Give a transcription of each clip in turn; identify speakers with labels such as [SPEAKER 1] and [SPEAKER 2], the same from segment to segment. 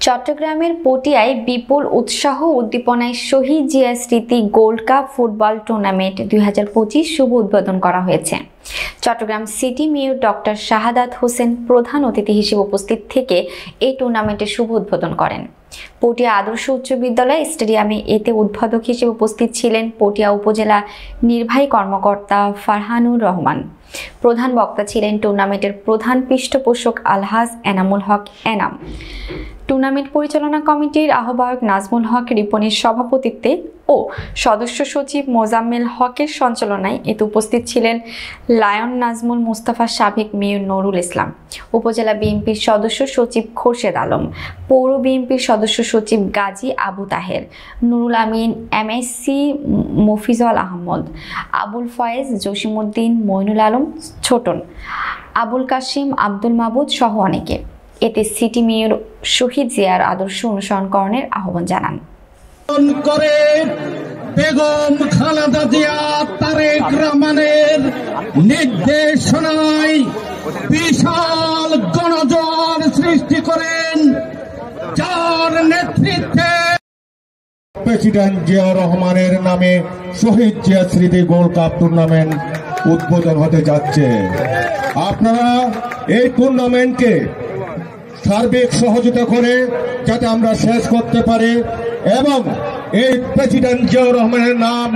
[SPEAKER 1] চট্টগ্রামের পটিয়ায় বিপুল উৎসাহ উদ্দীপনায় শহীদ জিয়া স্মৃতি গোল্ড কাপ ফুটবল টুর্নামেন্ট 2025 শুভ উদ্বোধন করা হয়েছে। Chittagong city mayor doctor Shahadat Hossain প্রধান অতিথি হিসেবে উপস্থিত থেকে এই টুর্নামেন্টের শুভ উদ্বোধন করেন। পটিয়া আদর্শ উচ্চ বিদ্যালয় স্টেডিয়ামে এতে উদ্বোধক হিসেবে উপস্থিত ছিলেন পটিয়া উপজেলা নির্বাহী কর্মকর্তা ফারহানুর রহমান। প্রধান বক্তা ছিলেন টুর্নামেন্টের প্রধান পৃষ্ঠপোষক আলহাজ এনামুল হক এনাম। টুর্নামেন্ট পরিচালনা কমিটির আহ্বায়ক নাজমুল হক রিপনের সভাপতিত্বে ও সদস্য সচিব মোজাম্মেল হকের সঞ্চালনায় এতে উপস্থিত ছিলেন লায়ন নাজমুল মুস্তাফা, সাবেক মেয়র নুরুল ইসলাম, উপজেলা বিএনপির সদস্য সচিব খোরশেদ আলম, পৌর বিএনপির সদস্য সচিব গাজী আবু তাহের, নুরুল আমিন, এমএসসি মফিজুল আহমদ, আবুল ফয়েজ, জসিমউদ্দিন, মইনুল আলম ছোটন, আবুল কাশিম, আব্দুল মাবুদ সহ অনেকে। এতে সিটি মেয়র শহীদ জিয়ার আদর্শ অনুসরণকরণের আহ্বান জানান।
[SPEAKER 2] বেগম খালেদা জিয়া তারেক রহমানের নির্দেশনায় বিশাল গণজোয়ার সৃষ্টি করেন, যার নেতৃত্বে প্রেসিডেন্ট জিয়া রহমানের নামে শহীদ জিয়া স্মৃতি গোল্ড কাপ টুর্নামেন্ট উদ্বোধন হতে যাচ্ছে। আপনারা এই টুর্নামেন্টকে সার্বিক সহযোগিতা করে যাতে আমরা শেষ করতে পারি এবং এই প্রেসিডেন্ট জিয়াউর রহমানের নাম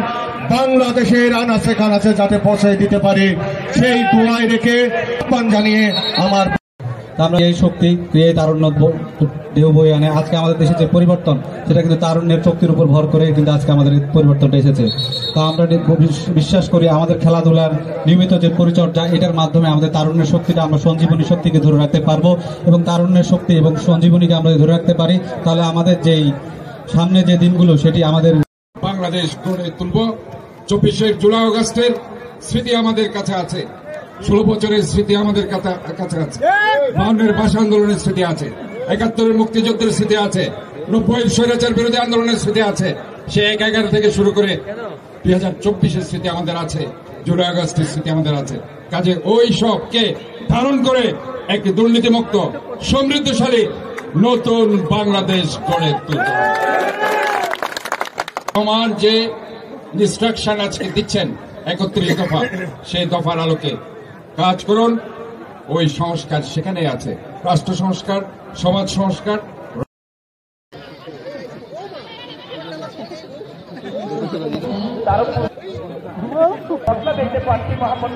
[SPEAKER 2] বাংলাদেশের আনাচে কানাচে যাতে পৌঁছে দিতে পারি সেই দোয়ায় রেখে আহ্বান জানিয়ে আমার
[SPEAKER 3] আমরা এই শক্তি এই তারুণ্য ঢেউ বয়ে আনে। আজকে আমাদের দেশের যে পরিবর্তন সেটা কিন্তু তারুণ্যের শক্তির উপর ভর করে কিন্তু আজকে আমাদের পরিবর্তনটা এসেছে। তা আমরা বিশ্বাস করি আমাদের খেলাধুলার নিয়মিত যে পরিচর্যা এটার মাধ্যমে আমাদের তারুণ্যের শক্তিটা আমরা সঞ্জীবনী শক্তিকে ধরে রাখতে পারবো এবং তারুণ্যের শক্তি এবং সঞ্জীবনীকে আমরা ধরে রাখতে পারি, তাহলে আমাদের যেই সামনে যে দিনগুলো সেটি আমাদের
[SPEAKER 4] বাংলাদেশ গড়ে তুলব। 24শে জুলাই আগস্টের স্মৃতি আমাদের কাছে আছে, 16 বছরের স্মৃতি আমাদের কাছে আছে, 52-এর ভাষা আন্দোলনের স্মৃতি আছে, 71-এর মুক্তিযুদ্ধের স্মৃতি আছে, 90-এর স্বৈরাচার বিরোধী আন্দোলনের স্মৃতি আছে, সে 11 থেকে শুরু করে 2024-এর স্মৃতি আমাদের আছে, জুলাই আগস্টের স্মৃতি আমাদের আছে। কাজে ওই সবকে ধারণ করে একটি দুর্নীতিমুক্ত সমৃদ্ধশালী নতুন বাংলাদেশ গড়ে তুলতে আমার যে ইনস্ট্রাকশন আজকে দিচ্ছেন 31 দফা, সেই দফার আলোকে কাজ করুন। ওই সংস্কার সেখানে আছে, রাষ্ট্র সংস্কার, সমাজ সংস্কার।
[SPEAKER 5] দেখতে পাচ্ছি মোহাম্মদ